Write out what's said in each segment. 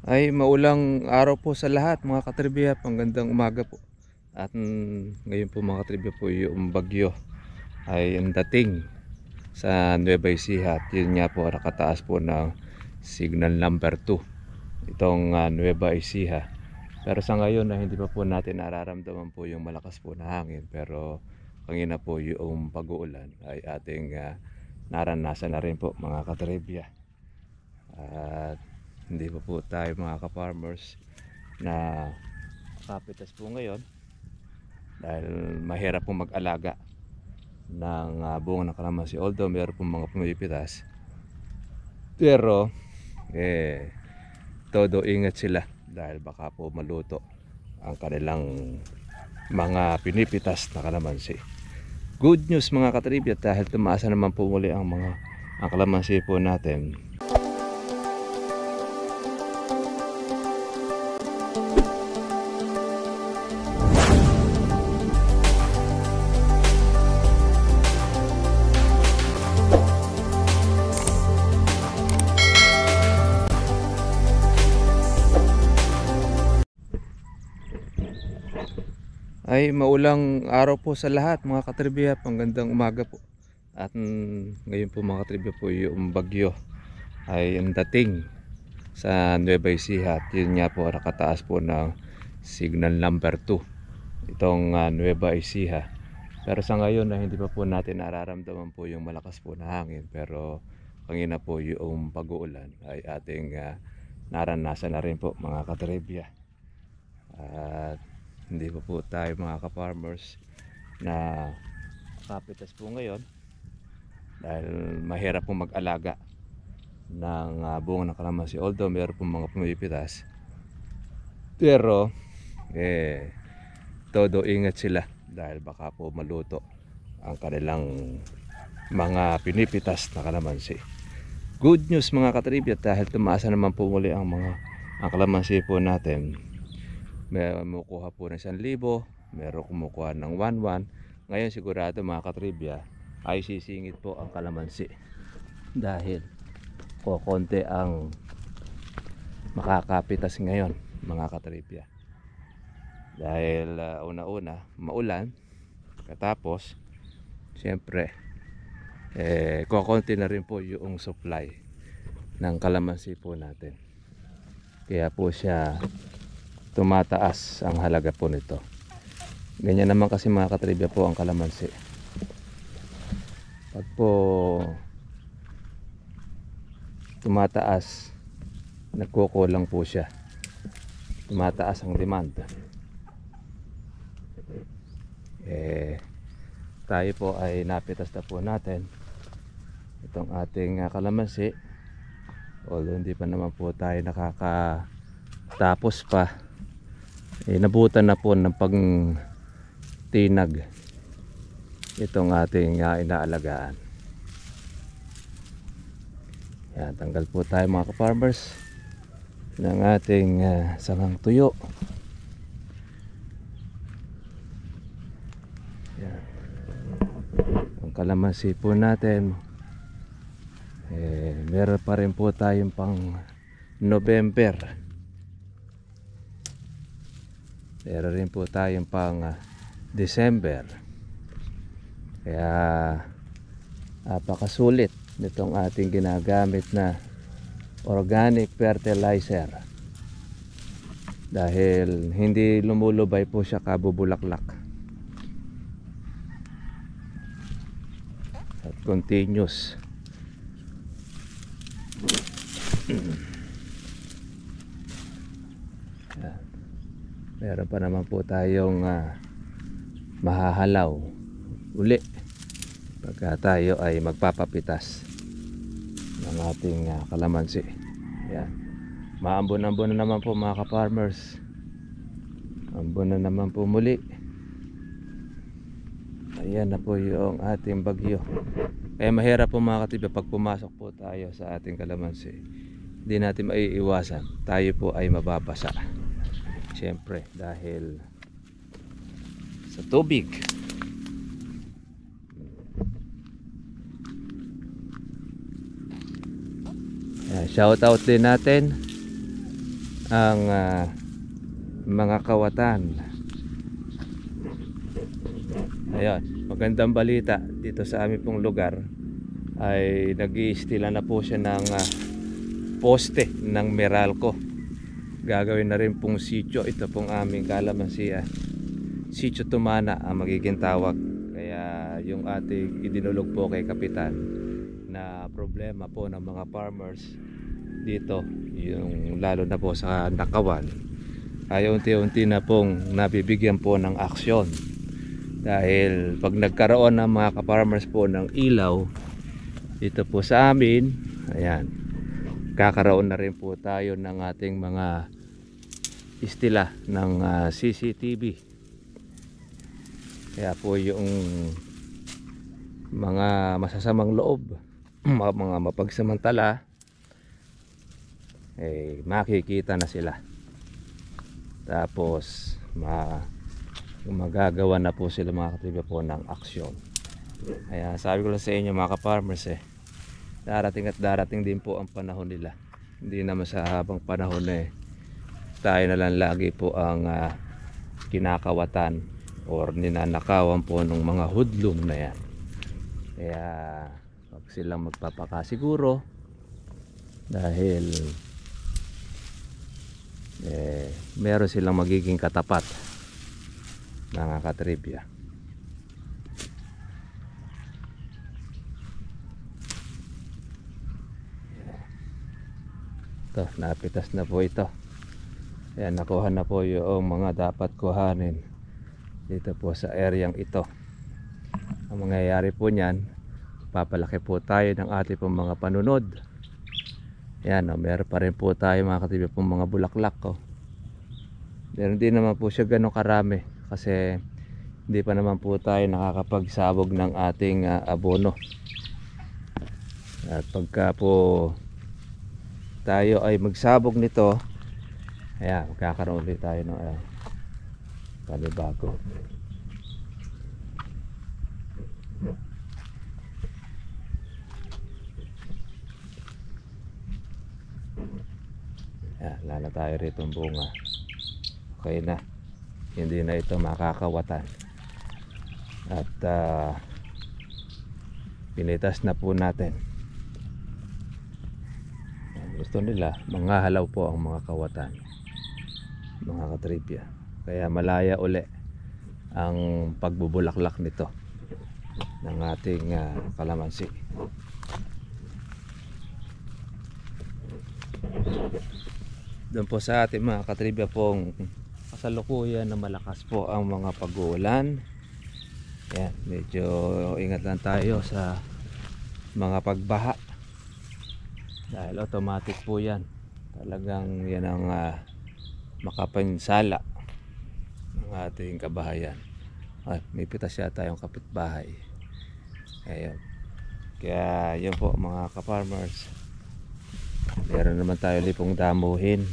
Ay maulang araw po sa lahat mga katribya, panggandang umaga po. At ngayon po mga katribya po yung bagyo ay ang dating sa Nueva Ecija. At yun nga po nakataas po ng signal number 2 itong Nueva Ecija. Pero sa ngayon na hindi pa po natin nararamdaman po yung malakas po na hangin. Pero kanina po yung pag-uulan ay ating naranasan na rin po mga katribya. At hindi pa po tayo mga ka-farmers na kapitas po ngayon dahil mahirap pong mag-alaga ng bunga ng kalamansi, although meron pong mga pumipitas, pero todo ingat sila dahil baka po maluto ang kanilang mga pinipitas na kalamansi. Good news mga katribya, dahil tumaas na naman po muli ang kalamansi po natin. Ay maulang araw po sa lahat mga katribya, panggandang umaga po. At ngayon po mga katribya po yung bagyo ay ang dating sa Nueva Ecija. At yun nga po nakataas po ng signal number 2 itong Nueva Ecija. Pero sa ngayon na hindi pa po natin nararamdaman po yung malakas po na hangin. Pero kanina po yung pag-uulan ay ating naranasan na rin po mga katribya. At hindi pa po tayo mga ka-farmers na kapitas po ngayon dahil mahirap pong mag-alaga ng bunga ng kalamansi, although meron pong mga pumipitas, pero todo ingat sila dahil baka po maluto ang kanilang mga pinipitas na kalamansi. Good news mga katribya, dahil tumaas na naman po muli ang kalamansi po natin. May kumukuha po ng 1,000, meron kumukuha ng 1,100. Ngayon sigurado mga katribya ay sisingit po ang kalamansi dahil konti ang makakapitas ngayon mga katribya. Dahil una-una maulan, katapos siyempre kukunti na rin po yung supply ng kalamansi po natin. Kaya po siya tumataas ang halaga po nito. Ganyan naman kasi mga katribya po ang kalamansi. Pag po tumataas, nagkukulang po siya. Tumataas ang demand. Tayo po ay napitas na po natin itong ating kalamansi. Although hindi pa naman po tayo nakakatapos pa, nabutan na po ng pagtinag itong ating inaalagaan. Yan, tanggal po tayo mga ka-farmers ng ating sangang tuyo. Yan. Ang kalamansi po natin meron pa rin po tayong pang November. Meron rin po tayong pang December. Kaya napakasulit nitong ating ginagamit na organic fertilizer dahil hindi lumulubay po siya kabubulaklak at continuous. Meron pa naman po tayong mahahalaw uli pagka tayo ay magpapapitas ng ating kalamansi. Yan. Maambon-ambon na naman po mga ka-farmers. Ambon na naman po muli. Ayan na po yung ating bagyo. Kaya mahirap po mga katibya pag pumasok po tayo sa ating kalamansi. Hindi natin maiiwasan. Tayo po ay mababasa. Siyempre dahil sa tubig. Shout out din natin ang mga kawatan. Ayun, magandang balita dito sa aming pong lugar ay nag-iistila na po siya ng poste ng Meralco. Gagawin na rin pong sitio. Ito pong aming kalamansian, Sitio Tumana ang magiging tawag. Kaya yung ating idinulog po kay Kapitan na problema po ng mga farmers dito, yung lalo na po sa Nakawan, ay unti-unti na pong nabibigyan po ng aksyon. Dahil pag nagkaroon ng mga ka-farmers po ng ilaw dito po sa amin, ayan, kakaroon na rin po tayo ng ating mga istila ng CCTV. Kaya po yung mga masasamang loob, mga mapagsamantala, makikita na sila. Tapos magagawa na po sila mga katribya po ng aksyon. Kaya sabi ko lang sa inyo mga ka-farmers, darating at darating din po ang panahon nila. Hindi naman sa habang panahon tayo na lang lagi po ang kinakawatan or ninanakawan po ng mga hoodlum na yan. Kaya wag silang magpapakasiguro dahil meron silang magiging katapat, mga katribya. Ito, napitas na po ito. Ayan, nakuha na po yung mga dapat kuhanin dito po sa areang ito. Ang mangyayari po niyan, papalaki po tayo ng ating pong mga panunod. Ayan, meron pa rin po tayo mga katribya pong mga bulaklak. Meron din naman po siya ganun karami kasi hindi pa naman po tayo nakakapagsabog ng ating abono. At pagka po tayo ay magsabog nito, ayan, magkakaroon ulit tayo ng panibago. Ayan, lala tayo rito ng bunga. Okay na, hindi na ito makakawatan. At pinitas na po natin. Gusto nila manghahalaw po ang mga kawatan, mga katribya. Kaya malaya uli ang pagbubulaklak nito ng ating kalamansi. Doon po sa ating mga katribya pong kasalukuyan na malakas po ang mga pag-uulan. Yan, medyo ingat lang tayo sa mga pagbaha dahil automatic po yan. Talagang yan ang makapinsala ng ating kabahayan. Ay, may pitas yata yung kapitbahay. Ayun. Kaya yun po mga ka-farmers, meron naman tayo lipong damuhin.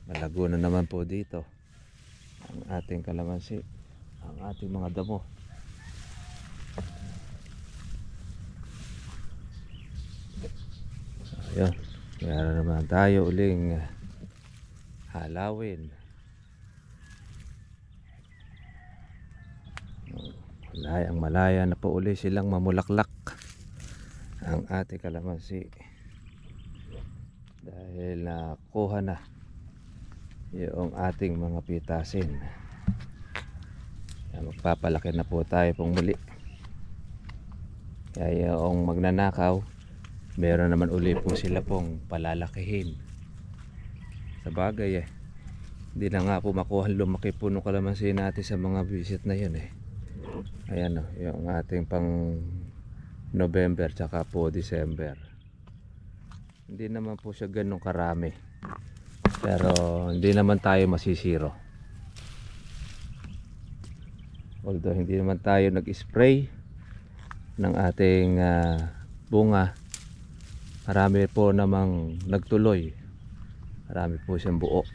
Malago na naman po dito ang ating kalamansi, ang ating mga damo. Ayun, meron naman tayo uling halawin. Malaya na po uli silang mamulaklak ang ating kalamansi dahil nakuha na yung ating mga pitasin. Magpapalaki na po tayo pong muli. Kaya yung magnanakaw, meron naman uli po sila pong palalakihin. Sa bagay hindi na nga po makuha lumaki po ng kalamansi natin sa mga visit na yun Ayan yung ating pang November tsaka po December. Hindi naman po siya ganun karami, pero hindi naman tayo masisiro. Although hindi naman tayo nag-spray ng ating bunga, marami po namang nagtuloy, marami po siyang buo.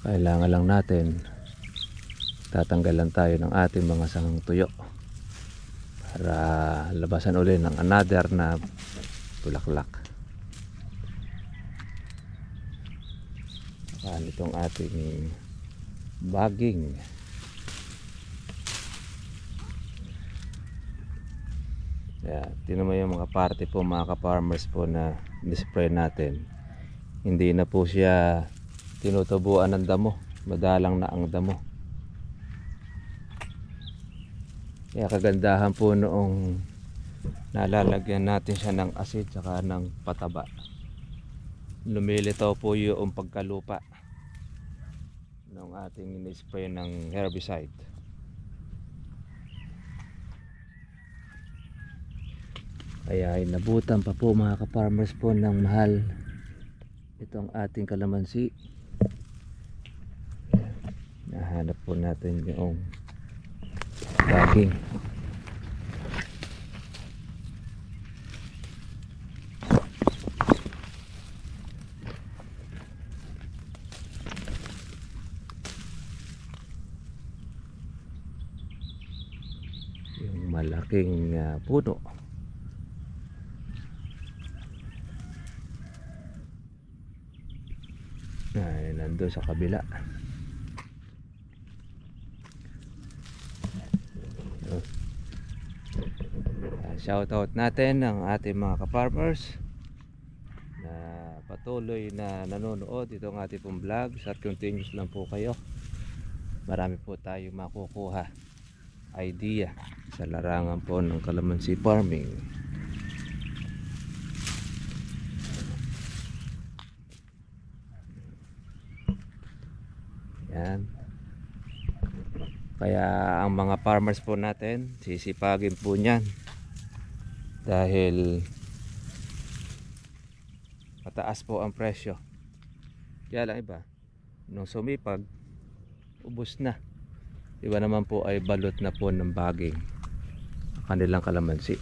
Kailangan lang natin tatanggalan tayo ng ating mga sangang tuyo para labasan ulit ng another na bulaklak. Itong ating bagging. Tingnan mo yung mga parte po mga ka-farmers po na ni-spray natin. Hindi na po siya tinutubuan ng damo, madalang na ang damo. Kaya kagandahan po noong nalalagyan natin siya ng asid saka ng pataba, lumilitaw po yung pagkalupa ng ating ni-spray ng herbicide. Kaya inabutan pa po mga ka-farmers po ng mahal itong ating kalamansi. Nahanap po natin yung bagging. Yung malaking puno. Nandun sa kabila. Shoutout natin ang ating mga ka-farmers na patuloy na nanonood itong ating pong vlogs, at continuous lang po kayo. Marami po tayo makukuha idea sa larangan po ng calamansi farming. Yan. Kaya ang mga farmers po natin, sisipagin po niyan dahil mataas po ang presyo. Kaya lang iba, nung sumipag, ubos na. Iba naman po ay balot na po ng bagging ang kanilang kalamansi.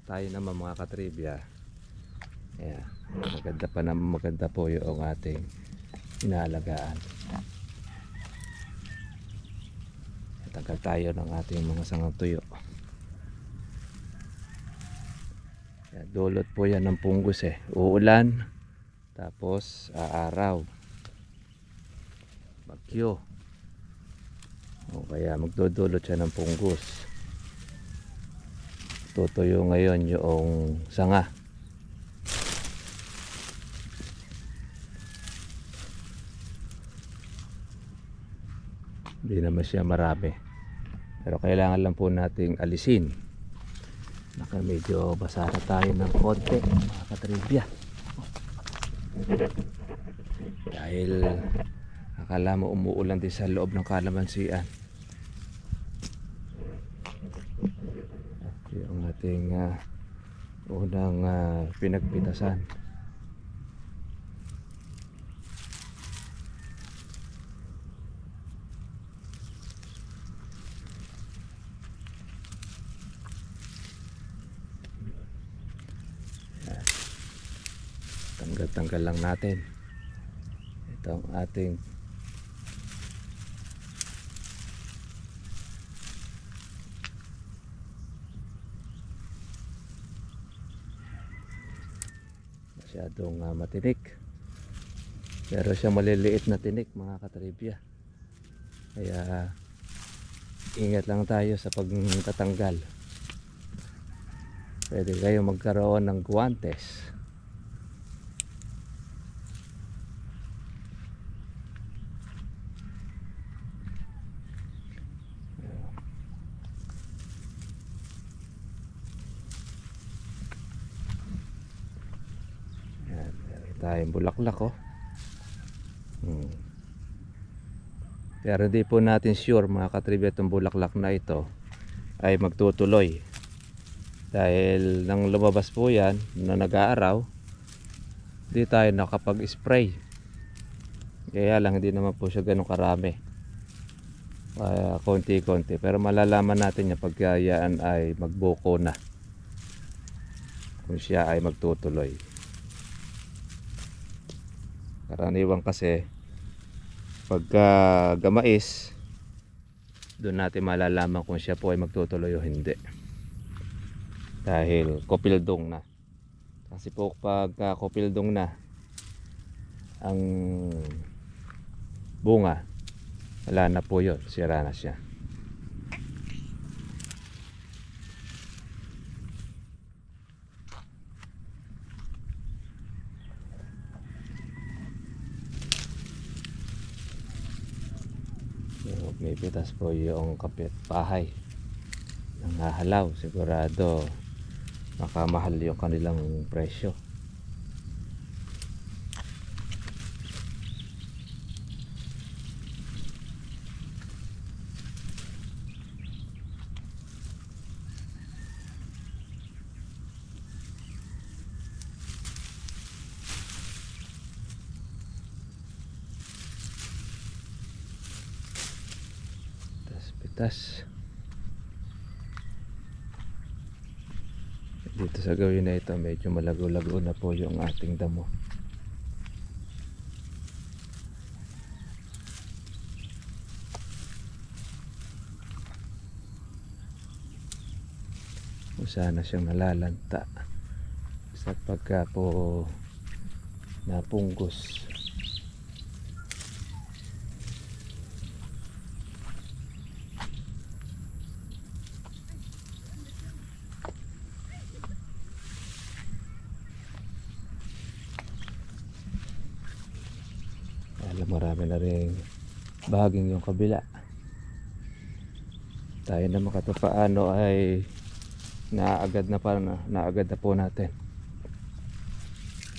Tayo naman mga katribya, maganda pa naman, maganda po yung ating inaalagaan. Tagal tayo ng ating mga sangang tuyo. Dulot po yan ng punggos uulan, tapos aaraw, bagyo, o kaya magdudulot siya ng punggos. Tutuyo ngayon yung sanga. Hindi naman siya marami, pero kailangan lang po nating alisin. Medyo basa na tayo ng konti mga katribya, dahil akala mo umuulan din sa loob ng kalamansian. Yung ating unang pinagpitasan. Tanggal lang natin itong ating masyadong matinik, pero siya maliliit na tinik mga katribya, kaya ingat lang tayo sa pagtatanggal. Pwede kayo magkaroon ng guwantes. Tayong bulaklak pero hindi po natin sure mga katribya itong bulaklak na ito ay magtutuloy, dahil nang lumabas po yan na nag-aaraw, hindi tayo nakapag-spray. Kaya lang hindi naman po siya ganun karami, konti-konti, pero malalaman natin yan pagka yan ay magbuko na, kung siya ay magtutuloy. Karaniwan kasi pagka gamais, doon natin malalaman kung siya po ay magtutuloy o hindi, dahil kopildong na. Kasi po pagka kopildong na ang bunga, wala na po yun, sira na siya. So, may pitas po yung kapitbahay nangahalaw, sigurado makamahal yung kanilang presyo. Pitas dito sa gawin na ito, medyo malago-lago na po yung ating damo. Sana siyang nalalanta sa pagka po napunggos. Alam, marami na rin bahaging yung kabila. Tayo naman kahit paano ay naagad na po natin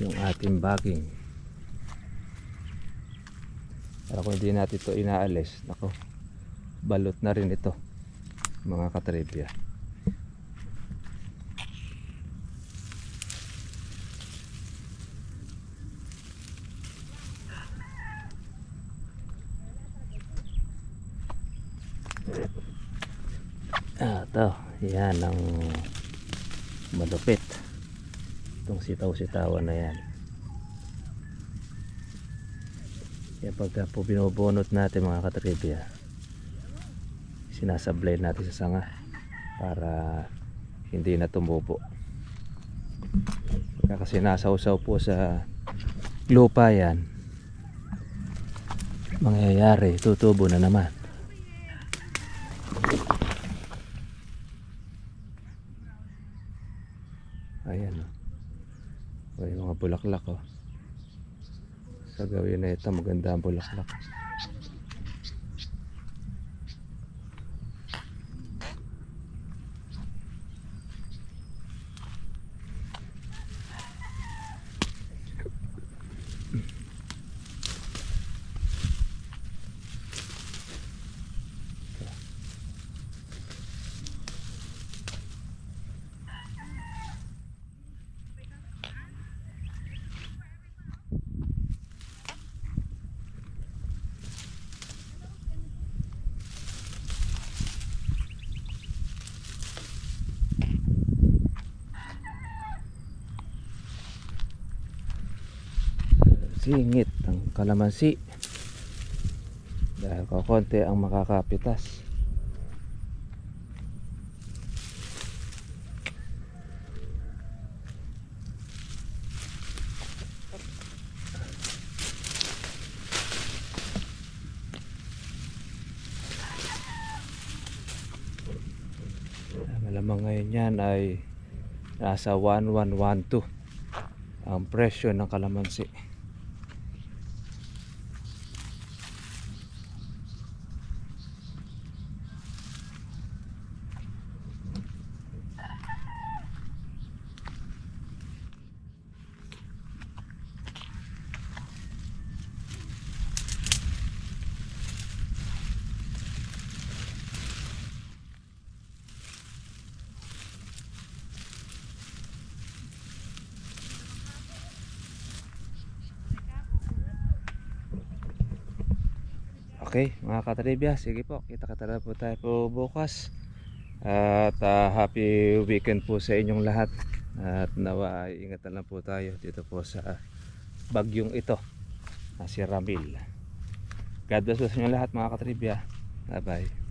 yung ating baging. Para kung hindi natin ito inaalis, nako, balot na rin ito mga katribya. Ito, yan ang malupit, itong sitaw-sitawan na yan. Kaya pagka po binubunot natin mga katribya, sinasablay natin sa sanga para hindi na tumubo. Kasi nasausaw po sa lupa yan, mangyayari tutubo na naman. Ayan o, yung mga bulaklak o. Sa gawin na ito, maganda ang bulaklak. Singit ang kalamansi dahil kakonti ang makakapitas. Malamang ngayon yan ay nasa 1112 ang presyo ng kalamansi. Okay mga katribya, sige po, kita-kita na po tayo po bukas. At happy weekend po sa inyong lahat. At nawa ay ingatan lang po tayo dito po sa bagyong ito na si Ramil. God bless po sa inyong lahat mga katribya. Bye bye.